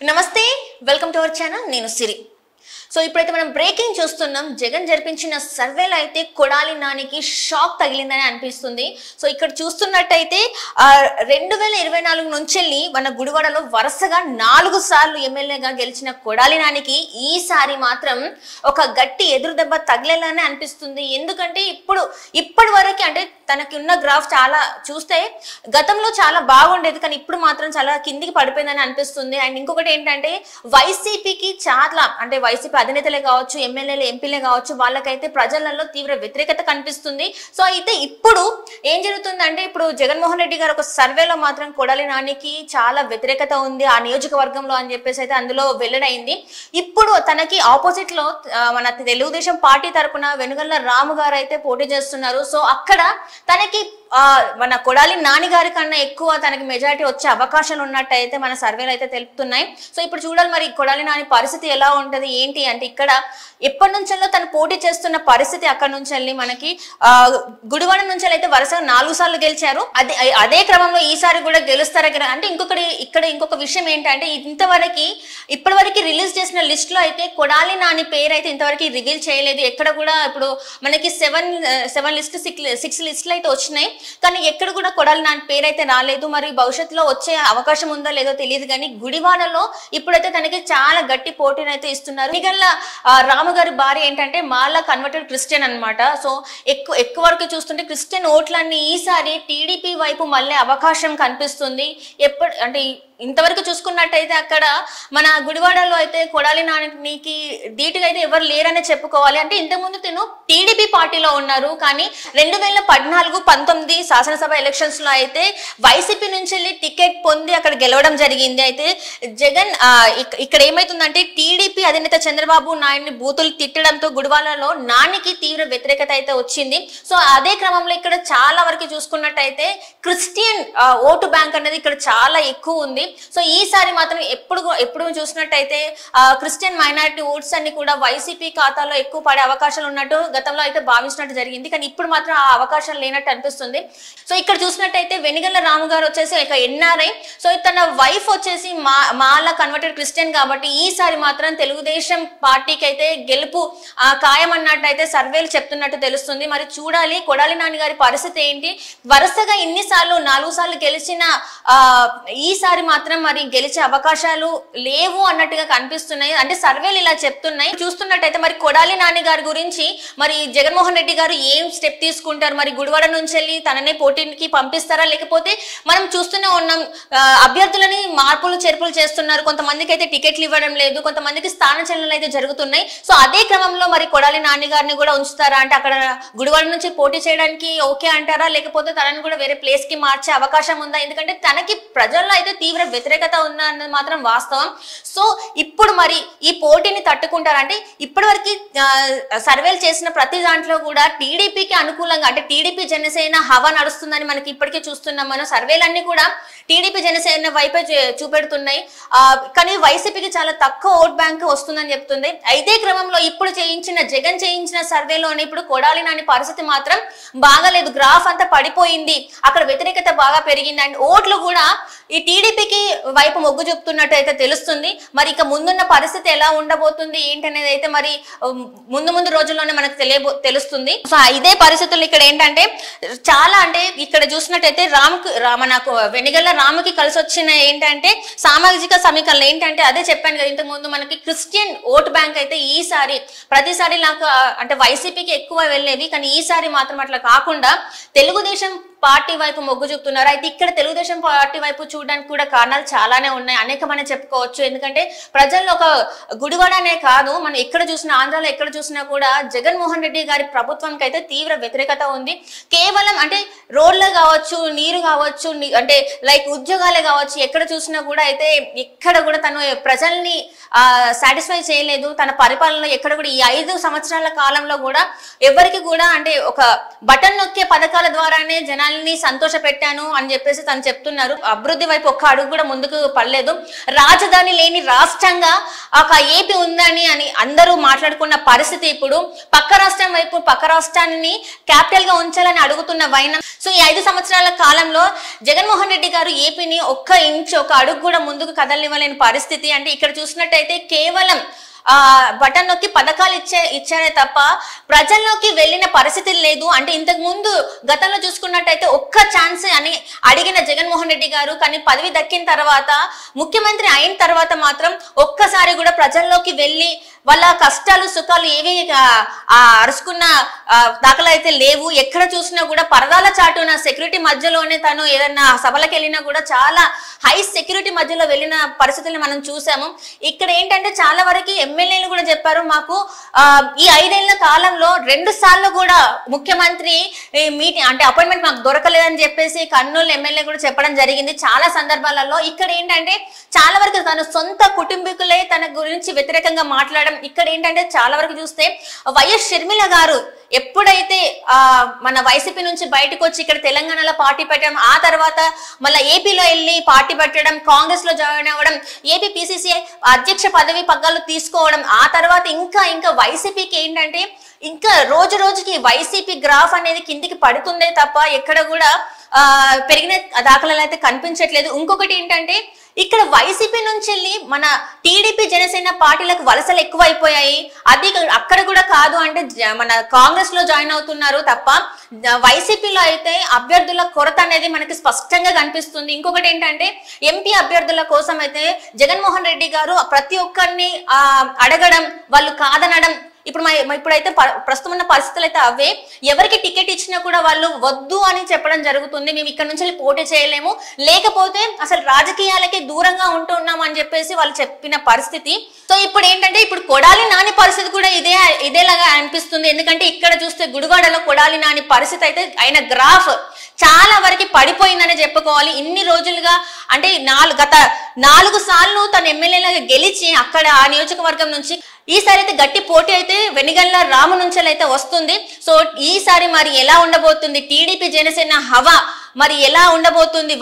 నమస్తే, welcome to our channel. నేను సిరి. So ఇప్పుడైతే మనం బ్రేకింగ్ చూస్తున్నాం. జగన్ జరిపించిన సర్వేలో అయితే కొడాలి నానికి షాక్ తగిలిందని అనిపిస్తుంది. సో ఇక్కడ చూస్తున్నట్టయితే 2024 నుంచి మన గుడివాడలో వరుసగా 4 సార్లు ఎమ్మెల్యేగా గెలిచిన కొడాలి నానికి ఈసారి మాత్రం ఒక గట్టి ఎదురు దెబ్బ తగిలేలానే అనిపిస్తుంది. ఎందుకంటే ఇప్పటి వరకు అంటే తనకి ఉన్న గ్రాఫ్ చాలా చూస్తే గతంలో చాలా బాగుండేది, కానీ ఇప్పుడు మాత్రం చాలా కిందికి పడిపోయిందని అనిపిస్తుంది. అండ్ ఇంకొకటి ఏంటంటే వైసీపీకి చాలా అంటే వైసీపీ అధినేతలే కావచ్చు, ఎమ్మెల్యేలు ఎంపీలే కావచ్చు, వాళ్ళకైతే ప్రజలలో తీవ్ర వ్యతిరేకత కనిపిస్తుంది. సో అయితే ఇప్పుడు ఏం జరుగుతుందంటే ఇప్పుడు జగన్మోహన్ రెడ్డి గారు ఒక సర్వేలో మాత్రం కొడాలి నానికి చాలా వ్యతిరేకత ఉంది ఆ నియోజకవర్గంలో అని చెప్పేసి అయితే అందులో వెల్లడైంది. ఇప్పుడు తనకి ఆపోజిట్ లో మన తెలుగుదేశం పార్టీ తరపున వెనుగళ్ల రాము గారు అయితే పోటీ చేస్తున్నారు. సో అక్కడ తనకి మన కొడాలి నాని గారి కన్నా ఎక్కువ తనకి మెజారిటీ వచ్చే అవకాశాలు ఉన్నట్టయితే మన సర్వేలు అయితే తెలుపుతున్నాయి. సో ఇప్పుడు చూడాలి మరి కొడాలి నాని పరిస్థితి ఎలా ఉంటది ఏంటి అంటే ఇక్కడ ఎప్పటి నుంచో తను పోటీ చేస్తున్న పరిస్థితి అక్కడ నుంచి వెళ్ళి మనకి గుడివాడ నుంచి అయితే వరుసగా 4 సార్లు గెలిచారు. అదే క్రమంలో ఈసారి కూడా గెలుస్తారా అంటే ఇంకొక విషయం ఏంటంటే ఇప్పటివరకు రిలీజ్ చేసిన లిస్ట్ లో అయితే కొడాలి నాని పేరు అయితే ఇంతవరకు రివీల్ చేయలేదు. ఎక్కడ కూడా ఇప్పుడు మనకి 7 లిస్ట్ 6 లిస్టులు అయితే వచ్చినాయి, కానీ ఎక్కడ కూడా కొడాలి నాని పేరు అయితే రాలేదు. మరి భవిష్యత్తులో వచ్చే అవకాశం ఉందో లేదో తెలియదు, కానీ గుడివాడలో ఇప్పుడైతే తనకి చాలా గట్టి పోటీని అయితే ఇస్తున్నారు. మిగల్ల రాము గారి భార్య ఏంటంటే మాలా కన్వర్టెడ్ క్రిస్టియన్ అనమాట. సో ఎక్కువ వరకు చూస్తుంటే క్రిస్టియన్ ఓట్లన్నీ ఈసారి టీడీపీ వైపు మళ్ళీ అవకాశం కనిపిస్తుంది. అంటే ఇంతవరకు చూసుకున్నట్టయితే అక్కడ మన గుడివాడలో అయితే కొడాలి నానికి ధీటుగా అయితే ఎవరు లేరనే చెప్పుకోవాలి. అంటే ఇంతకుముందు తను టీడీపీ పార్టీలో ఉన్నారు, కానీ 2014-19 శాసనసభ ఎలక్షన్స్ లో అయితే వైసీపీ నుంచి వెళ్ళి టికెట్ పొంది అక్కడ గెలవడం జరిగింది. అయితే జగన్ ఇక్కడ ఏమైతుందంటే టీడీపీ అధినేత చంద్రబాబు నాయుడిని బూతులు తిట్టడంతో గుడివాడలో నానికి తీవ్ర వ్యతిరేకత అయితే వచ్చింది. సో అదే క్రమంలో ఇక్కడ చాలా వరకు చూసుకున్నట్టయితే క్రిస్టియన్ ఓటు బ్యాంక్ అనేది ఇక్కడ చాలా ఎక్కువ ఉంది. సో ఈసారి మాత్రం ఎప్పుడు చూసినట్టయితే క్రిస్టియన్ మైనారిటీ ఓట్స్ అన్ని కూడా వైసీపీ ఖాతాలో ఎక్కువ పడే అవకాశాలు ఉన్నట్టు గతంలో అయితే భావించినట్టు జరిగింది, కానీ ఇప్పుడు మాత్రం ఆ అవకాశాలు లేనట్టు అనిపిస్తుంది. సో ఇక్కడ చూసినట్టయితే వెనుగళ్ల రాము గారు వచ్చేసి ఒక ఎన్ఆర్ఐ. సో తన వైఫ్ వచ్చేసి మాలా కన్వర్టెడ్ క్రిస్టియన్ కాబట్టి ఈసారి మాత్రం తెలుగుదేశం పార్టీకి అయితే గెలుపు ఖాయం అన్నట్టు అయితే సర్వేలు చెప్తున్నట్టు తెలుస్తుంది. మరి చూడాలి కొడాలి నాని గారి పరిస్థితి ఏంటి. వరుసగా ఇన్నిసార్లు 4 సార్లు గెలిచిన ఈసారి మాత్రం మరి గెలిచే అవకాశాలు లేవు అన్నట్టుగా కనిపిస్తున్నాయి. అంటే సర్వేలు ఇలా చెప్తున్నాయి. చూస్తున్నట్టయితే మరి కొడాలి నాని గారి గురించి మరి జగన్మోహన్ రెడ్డి గారు ఏం స్టెప్ తీసుకుంటారు, మరి గుడివాడ నుంచి వెళ్ళి తననే పోటీకి పంపిస్తారా, లేకపోతే మనం చూస్తూనే ఉన్నాం అభ్యర్థులని మార్పులు చేర్పులు చేస్తున్నారు. కొంతమందికి అయితే టికెట్లు ఇవ్వడం లేదు, కొంతమందికి స్థాన చలనాలు అయితే జరుగుతున్నాయి. సో అదే క్రమంలో మరి కొడాలి నాని గారిని కూడా ఉంచుతారా అంటే అక్కడ గుడివాడ నుంచి పోటీ చేయడానికి ఓకే అంటారా, లేకపోతే తనని కూడా వేరే ప్లేస్ కి మార్చే అవకాశం ఉందా? ఎందుకంటే తనకి ప్రజల్లో అయితే తీవ్ర వ్యతిరేకత ఉందా అన్నది మాత్రం వాస్తవం. సో ఇప్పుడు మరి ఈ పోటీని తట్టుకుంటారంటే ఇప్పటివరకు సర్వేలు చేసిన ప్రతి దాంట్లో కూడా టీడీపీకి అనుకూలంగా అంటే టీడీపీ జనసేన హవా నడుస్తుందని మనకి ఇప్పటికే చూస్తున్నాం. మనం సర్వేలన్నీ కూడా టీడీపీ జనసేన వైపే చూపెడుతున్నాయి, కానీ వైసీపీకి చాలా తక్కువ ఓట్ బ్యాంక్ వస్తుందని చెప్తుంది. అయితే క్రమంలో ఇప్పుడు జగన్ చేయించిన సర్వేలోనే ఇప్పుడు కొడాలి నాని పరిస్థితి మాత్రం బాగాలేదు. గ్రాఫ్ అంతా పడిపోయింది, అక్కడ వ్యతిరేకత బాగా పెరిగింది. అండ్ ఓట్లు కూడా ఈ టీడీపీకి వైపు మొగ్గు చూపుతున్నట్టు అయితే తెలుస్తుంది. మరి ఇక ముందున్న పరిస్థితి ఎలా ఉండబోతుంది ఏంటనేది అయితే మరి ముందు రోజుల్లోనే మనకు తెలుస్తుంది. సో ఇదే పరిస్థితుల్లో ఇక్కడ ఏంటంటే చాలా అంటే ఇక్కడ చూసినట్టయితే మనకు వెనుగళ్ల రాముకి కలిసి వచ్చిన ఏంటంటే సామాజిక సమీకరణలు ఏంటంటే అదే చెప్పాను కదా ఇంతకు ముందు, మనకి క్రిస్టియన్ ఓట్ బ్యాంక్ అయితే ఈసారి ప్రతిసారి నాకు అంటే వైసీపీకి ఎక్కువ వెళ్ళేవి, కానీ ఈసారి మాత్రం అట్లా కాకుండా తెలుగుదేశం పార్టీ వైపు మొగ్గు చూపుతున్నారు. అయితే ఇక్కడ తెలుగుదేశం పార్టీ వైపు చూడడానికి కూడా కారణాలు చాలానే ఉన్నాయి, అనేకమనే చెప్పుకోవచ్చు. ఎందుకంటే ప్రజల్లో ఒక గుడివాడనే కాదు, మనం ఎక్కడ చూసినా ఆంధ్రాలో ఎక్కడ చూసినా కూడా జగన్మోహన్ రెడ్డి గారి ప్రభుత్వానికి అయితే తీవ్ర వ్యతిరేకత ఉంది. కేవలం అంటే రోడ్లు కావచ్చు, నీరు కావచ్చు, అంటే లైక్ ఉద్యోగాలే కావచ్చు, ఎక్కడ చూసినా కూడా అయితే ఎక్కడ కూడా తను ప్రజల్ని సాటిస్ఫై చేయలేదు. తన పరిపాలనలో ఎక్కడ కూడా ఈ 5 సంవత్సరాల కాలంలో కూడా ఎవరికి కూడా అంటే ఒక బటన్ నొక్కే పథకాల ద్వారానే జనాలు జనాల్ని సంతోష పెట్టాను అని చెప్పేసి తను చెప్తున్నారు. అభివృద్ధి వైపు ఒక్క అడుగు కూడా ముందుకు పడలేదు. రాజధాని లేని రాష్ట్రంగా ఒక ఏపీ ఉందని అని అందరూ మాట్లాడుకున్న పరిస్థితి ఇప్పుడు పక్క రాష్ట్రం వైపు పక్క రాష్ట్రాన్ని క్యాపిటల్ గా ఉంచాలని అడుగుతున్న వైనం. సో ఈ 5 సంవత్సరాల కాలంలో జగన్మోహన్ రెడ్డి గారు ఏపీని ఒక్క ఇంచు ఒక అడుగు కూడా ముందుకు కదలనివ్వలేని పరిస్థితి. అంటే ఇక్కడ చూసినట్టయితే కేవలం బటన్ నొక్కి పథకాలు ఇచ్చారే తప్ప ప్రజల్లోకి వెళ్ళిన పరిస్థితి లేదు. అంటే ఇంతకు ముందు గతంలో చూసుకున్నట్టయితే ఒక్క ఛాన్స్ అని అడిగిన జగన్మోహన్ రెడ్డి గారు కానీ పదవి దక్కిన తర్వాత ముఖ్యమంత్రి అయిన తర్వాత మాత్రం ఒక్కసారి కూడా ప్రజల్లోకి వెళ్ళి వాళ్ళ కష్టాలు సుఖాలు ఏవి అరుచుకున్న దాఖలు అయితే లేవు. ఎక్కడ చూసినా కూడా పరదాల చాటున సెక్యూరిటీ మధ్యలోనే తను ఏదన్నా సభలకు వెళ్ళినా కూడా చాలా హై సెక్యూరిటీ మధ్యలో వెళ్ళిన పరిస్థితులను మనం చూసాము. ఇక్కడ ఏంటంటే చాలా వరకు ఎమ్మెల్యేలు కూడా చెప్పారు మాకు ఈ 5 ఏళ్ల కాలంలో 2 సార్లు కూడా ముఖ్యమంత్రి మీటింగ్ అంటే అపాయింట్మెంట్ మాకు దొరకలేదని చెప్పేసి కర్నూలు ఎమ్మెల్యే కూడా చెప్పడం జరిగింది చాలా సందర్భాలలో. ఇక్కడ ఏంటంటే చాలా వరకు తన సొంత కుటుంబీకులే తన గురించి వ్యతిరేకంగా మాట్లాడడం. ఇక్కడ ఏంటంటే చాలా వరకు చూస్తే వైఎస్ షర్మిల గారు ఎప్పుడైతే మన వైసీపీ నుంచి బయటకు వచ్చి ఇక్కడ తెలంగాణలో పార్టీ పెట్టడం, ఆ తర్వాత మళ్ళీ ఏపీలో వెళ్ళి పార్టీ పెట్టడం, కాంగ్రెస్ లో జాయిన్ అవ్వడం, ఏపీ పిసిసి అధ్యక్ష పదవి పగ్గాలు తీసుకోవడం, ఆ తర్వాత ఇంకా వైసీపీకి ఏంటంటే ఇంకా రోజు రోజుకి వైసీపీ గ్రాఫ్ అనేది కిందికి పడుతుందే తప్ప ఎక్కడ కూడా పెరిగిన దాఖలాలు అయితే కనిపించట్లేదు. ఇంకొకటి ఏంటంటే ఇక్కడ వైసీపీ నుంచి వెళ్ళి మన టీడీపీ జనసేన పార్టీలకు వలసలు ఎక్కువైపోయాయి. అది అక్కడ కూడా కాదు అంటే మన కాంగ్రెస్ లో జాయిన్ అవుతున్నారు తప్ప వైసీపీలో అయితే అభ్యర్థుల కొరత అనేది మనకి స్పష్టంగా కనిపిస్తుంది. ఇంకొకటి ఏంటంటే ఎంపీ అభ్యర్థుల కోసం అయితే జగన్మోహన్ రెడ్డి గారు ప్రతి ఒక్కరిని అడగడం, వాళ్ళు కాదనడం. ఇప్పుడైతే ప్రస్తుతం ఉన్న పరిస్థితులు అయితే అవే. ఎవరికి టికెట్ ఇచ్చినా కూడా వాళ్ళు వద్దు అని చెప్పడం జరుగుతుంది. మేము ఇక్కడ నుంచి పోటీ చేయలేము, లేకపోతే అసలు రాజకీయాలకి దూరంగా ఉంటున్నాం అని చెప్పేసి వాళ్ళు చెప్పిన పరిస్థితి. సో ఇప్పుడు ఏంటంటే ఇప్పుడు కొడాలి నాని పరిస్థితి కూడా ఇదేలాగా అనిపిస్తుంది. ఎందుకంటే ఇక్కడ చూస్తే గుడివాడలో కొడాలి నాని పరిస్థితి అయితే ఆయన గ్రాఫ్ చాలా వరకు పడిపోయిందని చెప్పుకోవాలి. ఇన్ని రోజులుగా అంటే గత 4 సార్లు తన ఎమ్మెల్యేలాగా గెలిచి అక్కడ ఆ నియోజకవర్గం నుంచి ఈసారి అయితే గట్టి పోటీ అయితే వెనిగళ్ల రాము నుంచి అయితే వస్తుంది. సో ఈసారి మరి ఎలా ఉండబోతుంది టీడీపీ జనసేన హవా మరి ఎలా ఉండబోతుంది?